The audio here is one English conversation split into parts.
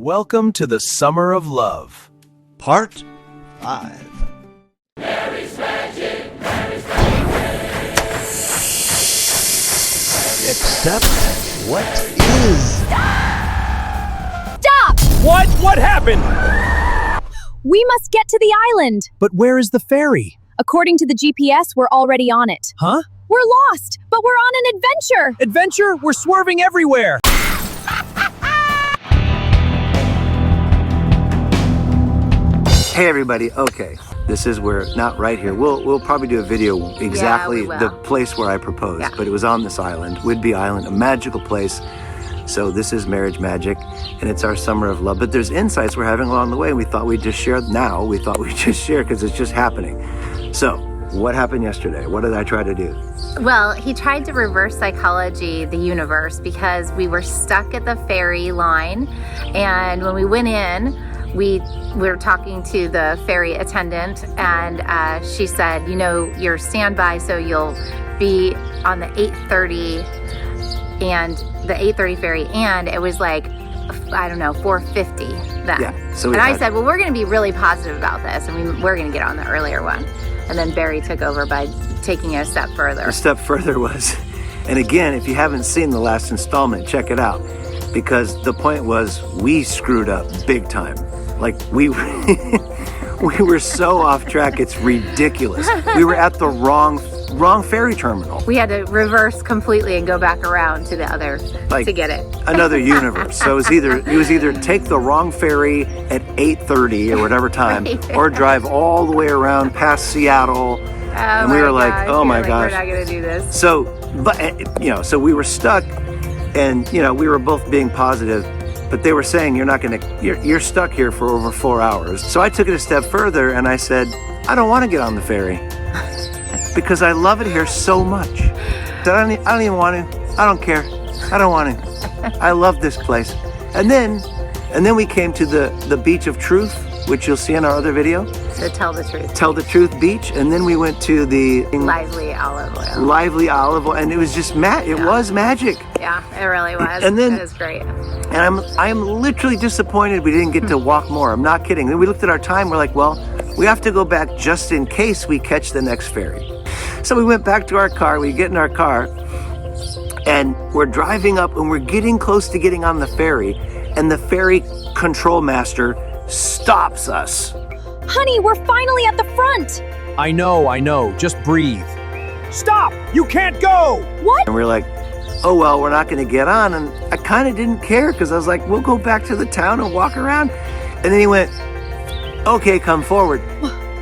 Welcome to the Summer of Love. Part 5. Except what is? Stop! What happened? We must get to the island. But where is the ferry? According to the GPS, we're already on it. Huh? We're lost, but we're on an adventure. Adventure? We're swerving everywhere. Hey everybody, okay, this is where, not right here, we'll probably do a video exactly the place where I proposed, but it was on this island, Whidbey Island, a magical place. So this is Marriage Magic, and it's our summer of love, but there's insights we're having along the way, and we thought we'd just share because it's just happening. So, what happened yesterday? What did I try to do? Well, he tried to reverse psychology the universe because we were stuck at the ferry line, and when we went in, we were talking to the ferry attendant, and she said, you know, you're standby, so you'll be on the 8:30 and the 8:30 ferry, and it was like, I don't know, 4:50 then. Yeah, so and I said, well, we're going to be really positive about this, and we're going to get on the earlier one. And then Barry took over by taking it a step further. A step further was, and again, if you haven't seen the last installment, check it out, because the point was we screwed up big time. Like we were so off track, it's ridiculous. We were at the wrong ferry terminal. We had to reverse completely and go back around to the other to get it. Another universe. So it was either take the wrong ferry at 8:30 or whatever time, or drive all the way around past Seattle. And we were like, oh my gosh, we're not gonna do this. So, but so we were stuck, and we were both being positive. But they were saying you're stuck here for over 4 hours. So I took it a step further and I said, I don't want to get on the ferry because I love it here so much. I don't even want to. I don't care. I don't want to. I love this place. And then we came to the beach of truth, which you'll see in our other video. The Tell the Truth. Tell the Truth beach. And then we went to the Lively olive oil. Lively olive oil, and it was just it was magic. Yeah, it really was. And then it was great. And I'm literally disappointed we didn't get to walk more. I'm not kidding. Then we looked at our time. We're like, well, we have to go back just in case we catch the next ferry. So we went back to our car. We get in our car, and we're driving up, and we're getting close to getting on the ferry, and the ferry control master stops us. Honey, we're finally at the front. I know. Just breathe. Stop! You can't go! What? And we're like, oh, well, we're not going to get on. And I kind of didn't care because I was like, we'll go back to the town and walk around. And then he went, okay, come forward.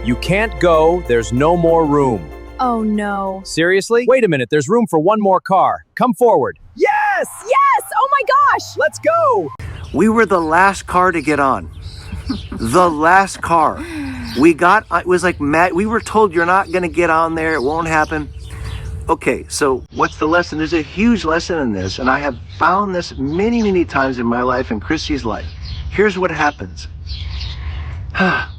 You can't go. There's no more room. Oh, no. Seriously? Wait a minute. There's room for one more car. Come forward. Yes! Yes! Oh, my gosh! Let's go! We were the last car to get on. The last car. It was like, we were told you're not going to get on there. It won't happen. Okay, so what's the lesson? There's a huge lesson in this, and I have found this many, many times in my life and Christy's life. Here's what happens.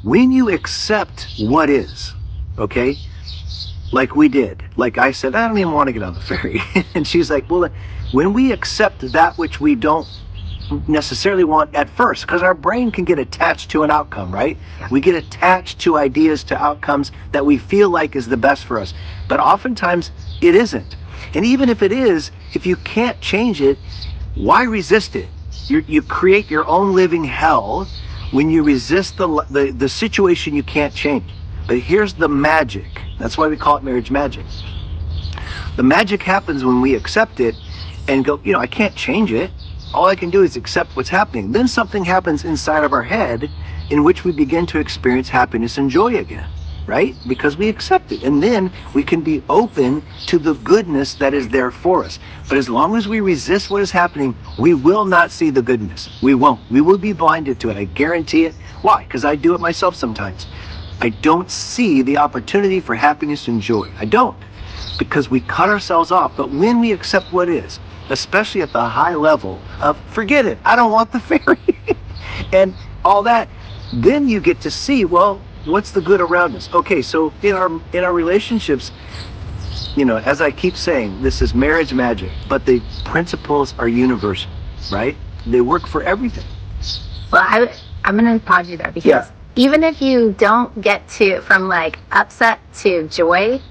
When you accept what is, okay, like we did, like I said, I don't even want to get on the ferry. And she's like, well, when we accept that which we don't necessarily want at first, because our brain can get attached to an outcome, right? We get attached to ideas, to outcomes that we feel like is the best for us. But oftentimes it isn't. And even if it is, if you can't change it, why resist it? You create your own living hell when you resist the situation you can't change. But here's the magic. That's why we call it marriage magic. The magic happens when we accept it and go, I can't change it. All I can do is accept what's happening. Then something happens inside of our head in which we begin to experience happiness and joy again, right? Because we accept it. And then we can be open to the goodness that is there for us. But as long as we resist what is happening, we will not see the goodness. We won't. We will be blinded to it. I guarantee it. Why? Because I do it myself sometimes. I don't see the opportunity for happiness and joy. I don't. Because we cut ourselves off. But when we accept what is, especially at the high level of forget it, I don't want the ferry and all that, then you get to see, well, what's the good around us? Okay, so in our relationships, as I keep saying, this is marriage magic, but the principles are universal, right? They work for everything. Well, I'm going to pause you there because even if you don't get to from like upset to joy,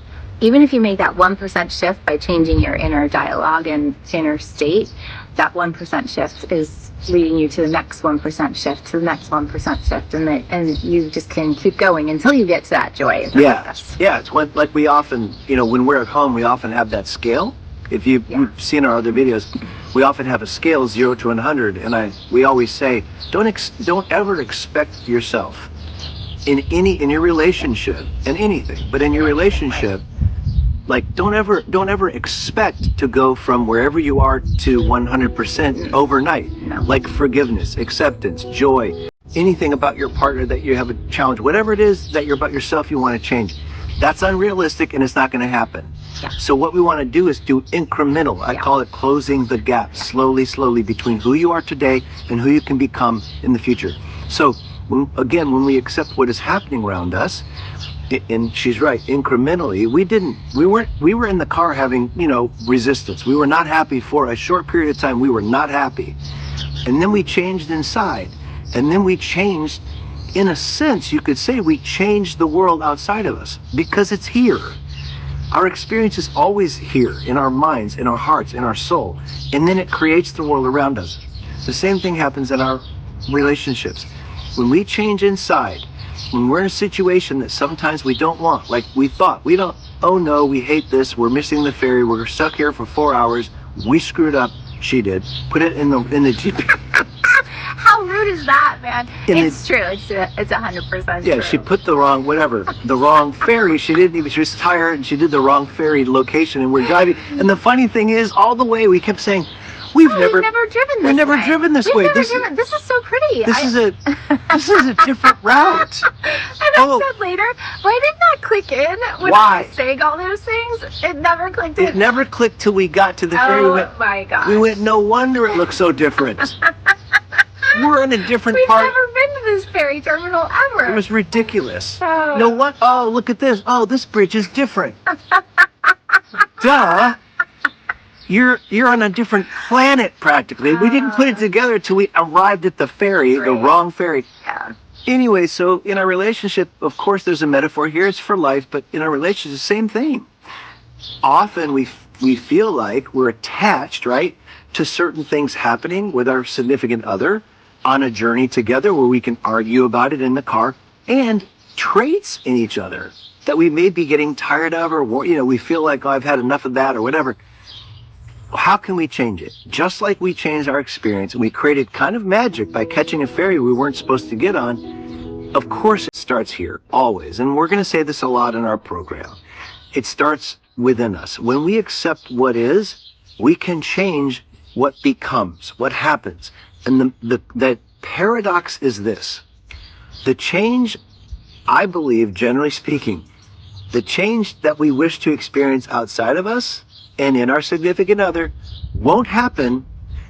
even if you make that 1% shift by changing your inner dialogue and inner state, that 1% shift is leading you to the next 1% shift, to the next 1% shift, and you just can keep going until you get to that joy. Yeah, it's like we often, when we're at home, we often have that scale. If you've seen our other videos, we often have a scale 0 to 100, and we always say, don't ever expect yourself in your relationship, in anything, but in your relationship, like don't ever expect to go from wherever you are to 100% overnight. Like forgiveness, acceptance, joy, anything about your partner that you have a challenge, whatever it is that you're about yourself you want to change, that's unrealistic and it's not going to happen. So what we want to do is do incremental. I call it closing the gap slowly between who you are today and who you can become in the future. So when we accept what is happening around us, and she's right, incrementally, we were in the car having, resistance. We were not happy for a short period of time. We were not happy. And then we changed inside. And then we changed, in a sense, you could say we changed the world outside of us because it's here. Our experience is always here in our minds, in our hearts, in our soul. And then it creates the world around us. The same thing happens in our relationships. When we change inside, when we're in a situation that sometimes we don't want, like we thought, oh no, we hate this, we're missing the ferry, we're stuck here for 4 hours, we screwed up, she did, put it in the GPS. How rude is that, man? It's true, it's 100% Yeah, true. she put the wrong ferry, she was tired and she did the wrong ferry location and we're driving, and the funny thing is, all the way we kept saying, we've never driven this way. This is so pretty. This is a different route. And I said later, why didn't that click in when I was saying all those things? It never clicked in. It never clicked till we got to the ferry. My gosh. We went, no wonder it looks so different. We're in a different part. We've never been to this ferry terminal ever. It was ridiculous. Oh. No what? Oh, look at this. Oh, this bridge is different. Duh. You're on a different planet practically. We didn't put it together till we arrived at the ferry, the wrong ferry. Yeah. Anyway, so in our relationship, of course, there's a metaphor here. It's for life, but in our relationship, the same thing. Often we feel like we're attached, right, to certain things happening with our significant other on a journey together where we can argue about it in the car, and traits in each other that we may be getting tired of, or we feel like, oh, I've had enough of that or whatever. How can we change it? Just like we changed our experience and we created kind of magic by catching a ferry we weren't supposed to get on. Of course it starts here, always. And we're going to say this a lot in our program. It starts within us. When we accept what is, we can change what becomes, what happens. And the paradox is this. The change, I believe, generally speaking, the change that we wish to experience outside of us and in our significant other won't happen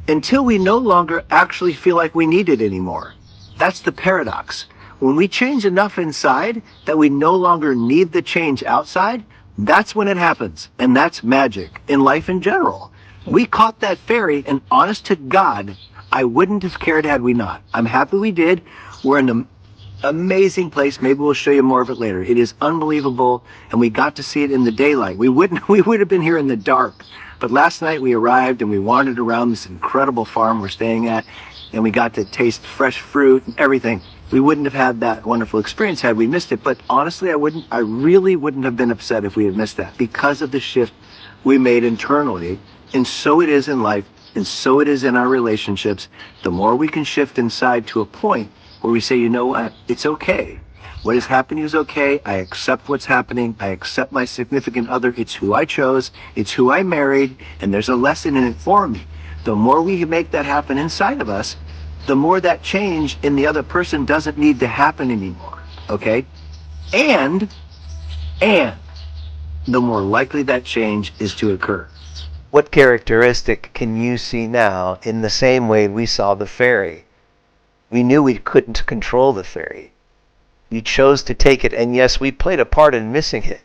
until we no longer actually feel like we need it anymore. That's the paradox. When we change enough inside that we no longer need the change outside, that's when it happens. And that's magic in life in general. We caught that ferry, and honest to God, I wouldn't have cared had we not. I'm happy we did. We're in an amazing place. Maybe we'll show you more of it later. It is unbelievable, and we got to see it in the daylight. We would have been here in the dark. But last night we arrived and we wandered around this incredible farm we're staying at, and we got to taste fresh fruit and everything. We wouldn't have had that wonderful experience had we missed it. But honestly, I really wouldn't have been upset if we had missed that, because of the shift we made internally. And so it is in life, and so it is in our relationships. The more we can shift inside to a point where we say, you know what, it's okay. What is happening is okay. I accept what's happening. I accept my significant other. It's who I chose. It's who I married. And there's a lesson in it for me. The more we make that happen inside of us, the more that change in the other person doesn't need to happen anymore. Okay? And the more likely that change is to occur. What characteristic can you see now in the same way we saw the ferry? We knew we couldn't control the ferry. We chose to take it, and yes, we played a part in missing it.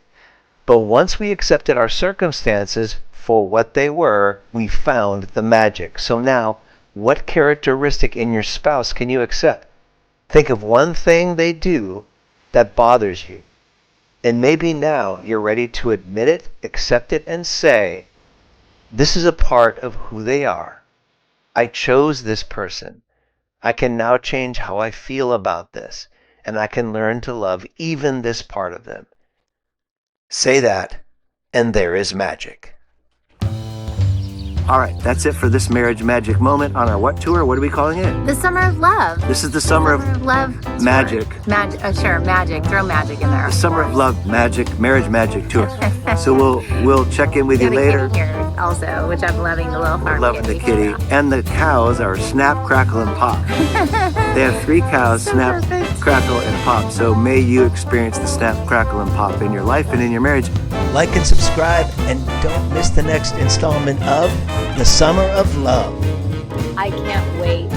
But once we accepted our circumstances for what they were, we found the magic. So now, What characteristic in your spouse can you accept? Think of one thing they do that bothers you. And maybe now you're ready to admit it, accept it, and say, this is a part of who they are. I chose this person. I can now change how I feel about this, and I can learn to love even this part of them. Say that, and there is magic. All right, that's it for this marriage magic moment on our what tour? What are we calling it? The summer of love. This is the summer of love. magic. Magic. Oh, sure, magic. Throw magic in there. The summer of love, magic, marriage magic tour. So we'll check in with you We have a later. kitty here also, which I'm loving the little farm Loving the kitty. kitty. And the cows are Snap, Crackle, and Pop. They have 3 cows, Snap, Crackle, and Pop. So may you experience the Snap, Crackle, and Pop in your life and in your marriage. Like and subscribe, and don't miss the next installment of The Summer of Love. I can't wait.